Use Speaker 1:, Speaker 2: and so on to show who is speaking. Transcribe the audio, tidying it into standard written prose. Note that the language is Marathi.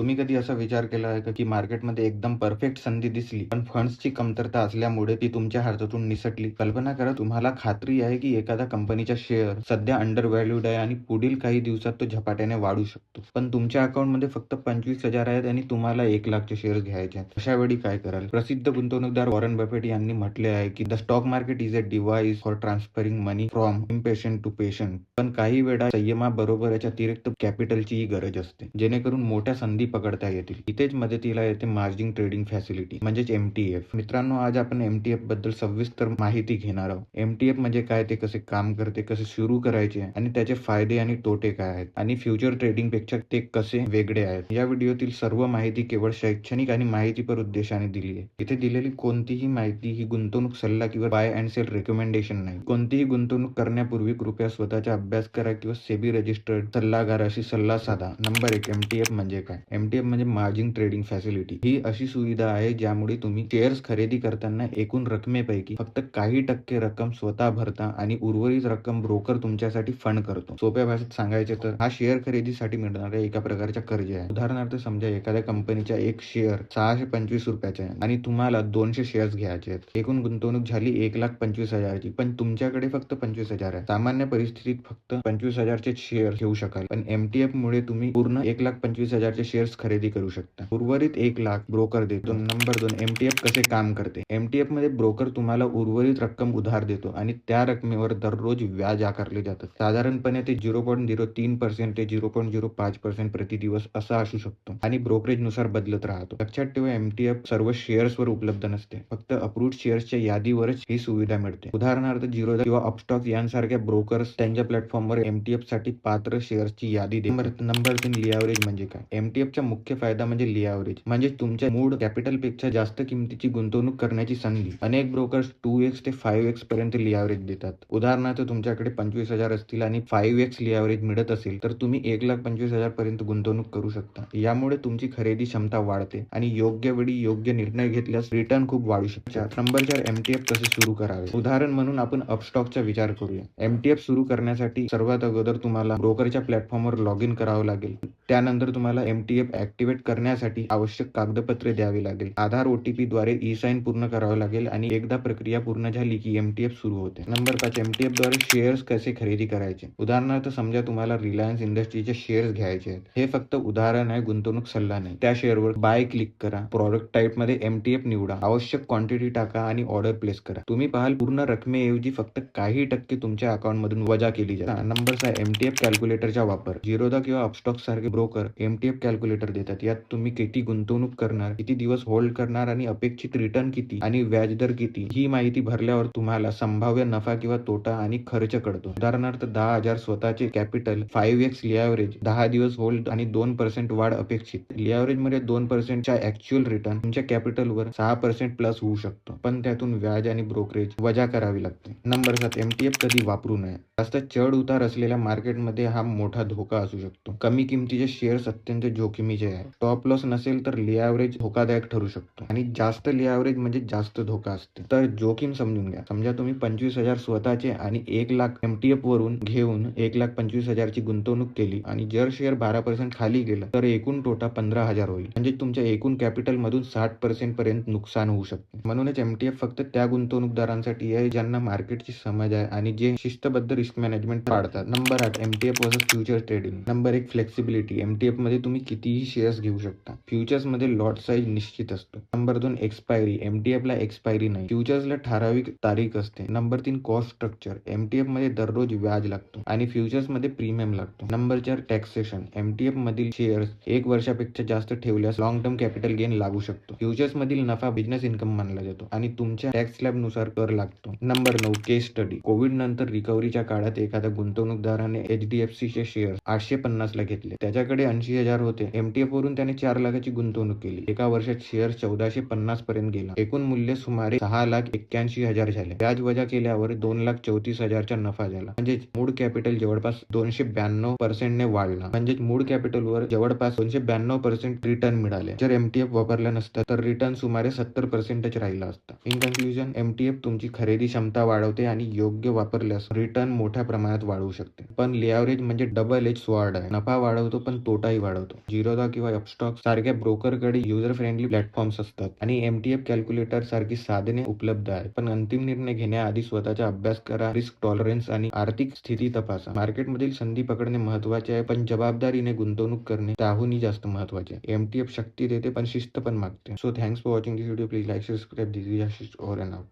Speaker 1: तुम्ही कधी असा विचार केला आहे का, की मार्केटमध्ये एकदम परफेक्ट संधी दिसली, पण फंड्सची कमतरता असल्यामुळे ती तुमच्या हातातून निसटली? कल्पना करा, तुम्हाला खात्री आहे की एखाद्या कंपनीचा शेअर सध्या अंडर व्हॅल्यूड आहे आणि पुढील काही दिवसात तो झपाट्याने वाढू शकतो. पण तुमच्या अकाउंटमध्ये फक्त 25,000 आहेत आणि तुम्हाला 1,00,000चे शेअर्स घ्यायचे आहेत. अशा वेळी काय कराल? प्रसिद्ध गुंतवणूकदार वॉरन बफेट यांनी म्हटले आहे की the stock market is a device for transferring money from impatient to patient. पण काही वेळा संयमाबरोबरच अतिरिक्त कॅपिटलचीही गरज असते, जेणेकरून मोठ्या संधी पकडता येतील. इथेच मदतीला येते मार्जिन ट्रेडिंग फॅसिलिटी म्हणजेच MTF. मित्रांनो, आज आपण MTF बद्दल सविस्तर माहिती घेणार आहोत. MTF म्हणजे काय, ते कसे काम करते, कसे सुरू करायचे आणि त्याचे फायदे आणि तोटे काय आहेत आणि फ्युचर ट्रेडिंग पेक्षा ते कसे वेगळे आहेत. या व्हिडिओतील सर्व माहिती केवळ शैक्षणिक आणि माहितीपर उद्देशाने दिली आहे. इथे दिलेली कोणतीही माहिती ही गुंतवणूक सल्ला किंवा बाय अँड सेल रेकमेंडेशन नाही. कोणतीही गुंतवणूक करण्यापूर्वी कृपया स्वतःचा अभ्यास करा किंवा सेबी रजिस्टर्ड सल्लागाराशी सल्ला साधा. नंबर 1, MTF म्हणजे काय? MTF म्हणजे मार्जिन ट्रेडिंग फॅसिलिटी. ही अशी सुविधा आहे ज्यामुळे तुम्ही शेअर्स खरेदी करताना एकूण रकमेपैकी फक्त काही टक्के रक्कम स्वतः भरता आणि उर्वरित रक्कम ब्रोकर तुमच्यासाठी फंड करतो. सोप्या भाषेत सांगायचे तर हा शेअर खरेदीसाठी मिळणाऱ्या एका प्रकारचा कर्ज आहे. उदाहरणार्थ समजा एखाद्या कंपनीचा एक शेअर 625 रुपयाचा आहे आणि तुम्हाला 200 शेअर्स घ्यायचे आहेत. एकूण गुंतवणूक झाली 1,25,000ची, पण तुमच्याकडे फक्त 25,000 आहे. सामान्य परिस्थितीत फक्त 25,000चे शेअर घेऊ शकाल, पण MTF मुळे तुम्ही पूर्ण 1,25,000चे शेअर्स खरेदी करू शकता. उर्वरित 1,00,000 ब्रोकर देतो. नंबर 2, MTF कसे काम करते? MTF मध्ये ब्रोकर तुम्हाला उर्वरित रक्कम उधार देतो आणि त्या रकमेवर दररोज व्याज आकारले जातात. साधारणपणे ते 0.03% ते 0.05% प्रति दिवस असा असू शकतो आणि ब्रोकरेज नुसार बदलत राहतो. लक्षात ठेवा, MTF सर्व शेअर्सवर उपलब्ध नसते. फक्त अप्रूव्ड शेअर्सच्या यादीवरच ही सुविधा मिळते. उदाहरणार्थ जिरोधा किंवा अपस्टॉक यांसारख्या ब्रोकर्स त्यांच्या प्लॅटफॉर्मवर MTF साठी पात्र शेअर्सची यादी देतात. नंबर 3, लिव्हरेज म्हणजे काय? MTFचा मुख्य फायदा म्हणजे लिव्हरेज, म्हणजे तुमच्या मूळ कॅपिटलपेक्षा जास्त किमतीची गुंतवणूक करण्याची संधी. अनेक ब्रोकर्स 2x ते 5x पर्यंत लिव्हरेज देतात. उदाहरणार्थ तुमच्याकडे 25,000 असतील आणि 5x लिव्हरेज मिळत असेल तर तुम्ही 1,25,000 पर्यंत गुंतवणूक करू शकता. यामुळे तुमची खरेदी क्षमता वाढते आणि योग्य वेळी योग्य निर्णय घेतल्यास रिटर्न खूप वाढू शकतात. नंबर 4, MTF कसे सुरू करावे? उदाहरण म्हणून आपण अपस्टॉकचा विचार करूया. MTF सुरू करण्यासाठी सर्वात अगोदर तुम्हाला ब्रोकरच्या प्लॅटफॉर्मवर लॉग इन करावं लागेल. त्यानंतर तुम्हाला MTF ऍक्टिव्हेट करण्यासाठी आवश्यक कागदपत्रे द्यावी लागेल. आधार OTP द्वारे ई-साइन पूर्ण करावं लागेल आणि एकदा प्रक्रिया पूर्ण झाली की MTF सुरू होते. नंबर 5, MTF द्वारे शेअर्स कसे खरेदी करायचे? उदाहरणार्थ समजा तुम्हाला रिलायन्स इंडस्ट्रीचे शेअर्स घ्यायचे आहेत. हे फक्त उदाहरण आहे, गुंतवणूक सल्ला नाही. त्या शेअरवर बाय क्लिक करा. प्रॉडक्ट टाइप मध्ये MTF निवडा. आवश्यक क्वांटिटी टाका आणि ऑर्डर प्लेस करा. तुम्ही पाहाल पूर्ण रकमेऐवजी फक्त काही टक्के तुमच्या अकाउंट मधून वजा केली जाते. नंबर 6, MTF कॅल्क्युलेटरचा वापर. जिरोधा किंवा अपस्टॉक सारखे ब्रोकर MTF कॅल्क्युलेटर देतात. यात तुम्ही किती गुंतवणूक करणार, किती दिवस होल्ड करणार आणि अपेक्षित रिटर्न किती आणि व्याजदर किती, ही माहिती भरल्यावर तुम्हाला संभाव्य नफा किंवा तोटा आणि खर्च कळतो. उदाहरणार्थ 10,000 स्वतःचे कॅपिटल, 5x लिव्हरेज, 10 दिवस होल्ड आणि 2% वाढ अपेक्षित. लिव्हरेज मध्ये 2% चा ऍक्च्युअल रिटर्न तुमच्या कॅपिटलवर 6% प्लस होऊ शकतो, पण त्यातून व्याज आणि ब्रोकरेज वजा करावी लागते. नंबर 7, MTF कधी वापरू नये? जास्त चढ उतार असलेल्या मार्केटमध्ये हा मोठा धोका असू शकतो. कमी किमतीचे शेअर्स अत्यंत जोखमीचे आहे. स्टॉप लॉस नसेल तर लिव्हरेज धोकादायक ठरू शकतो आणि जास्त लिव्हरेज म्हणजे जास्त धोका असते. तर जोखीम समजून घ्या. समजा तुम्ही 25,000 स्वतःचे आणि 1,00,000 MTF वरून घेऊन 1,25,000 ची गुंतवणूक केली आणि जर शेअर 12% खाली गेला तर एकूण तोटा 15,000 होईल. म्हणजे तुमच्या एकूण कॅपिटल मधून 60% पर्यंत नुकसान होऊ शकते. म्हणूनच MTF फक्त त्या गुंतवणूकदारांसाठी आहे ज्यांना मार्केटची समज आहे आणि जे शिस्तबद्ध रिस्क मॅनेजमेंट पाळतात. Number 8, MTF versus future trading. Number 1, flexibility. MTF मध्ये तुम्ही कितीही शेअर्स घेऊ शकता. फ्युचर्स मध्ये लॉट साईज निश्चित असतो. Number 2, expiry. MTF ला एक्सपायरी नाही. फ्युचर्सला ठराविक तारीख असते. Number 3, cost structure. MTF मध्ये दररोज व्याज लागतो आणि फ्युचर्स मध्ये प्रीमियम लागतो. Number 4, taxation. MTF मधील शेअर्स 1 वर्षापेक्षा जास्त ठेवल्यास लॉंग टर्म कॅपिटल गेन लागू शकतो. फ्युचर्स मधील नफा बिझनेस इन्कम मानला जातो आणि तुमच्या टॅक्स स्लॅब नुसार कर लागतो. नंबर 9, केस स्टडी. कोविड नंतर रिकव्हरीच्या काळात एखाद्या गुंतवणूकदाराने HDFC चे शेअर 850 ला घेतले. त्याच्याकडे 80,000 होते. MTF वरून त्याने 4,00,000ची गुंतवणूक केली. एका वर्षात शेअर 1450 पर्यंत गेला. एकूण मूल्य सुमारे 6,81,000 झाले. व्याज वजा केल्यावर 2,34,000 चा नफा झाला. म्हणजेच मूळ कॅपिटल जवळपास 292% ने वाढला. म्हणजेच मूळ कॅपिटलवर जवळपास 292% रिटर्न मिळाले. जर MTF वापरला नसता तर रिटर्न सुमारे 70%च राहिला असता. इन कन्क्लुजन, MTF तुमची खरेदी क्षमता वाढवते आणि योग्य वापरल्यास रिटर्न मोठ्या प्रमाणात वाढवू शकते. पण लिव्हरेज म्हणजे डबल एज स्वॉर्ड आहे. नफा वाढवतो पण तोटाही वाढवतो. बरोदा किंवा अपस्टॉक सारख्या ब्रोकरकडे युजर फ्रेंडली प्लॅटफॉर्म्स असतात आणि MTF कॅल्क्युलेटर सारखी साधने उपलब्ध आहेत. पण अंतिम निर्णय घेण्याआधी स्वतःचा अभ्यास करा, रिस्क टॉलरन्स आणि आर्थिक स्थिती तपासा. मार्केटमधील संधी पकडणे महत्त्वाचे आहे, पण जबाबदारीने गुंतवणूक करणे त्याहूनही जास्त महत्त्वाचे आहे. MTF शक्ती देते, पण शिस्त पण मागते. So thanks for watching this video. Please like, subscribe. This is Ashish over and out.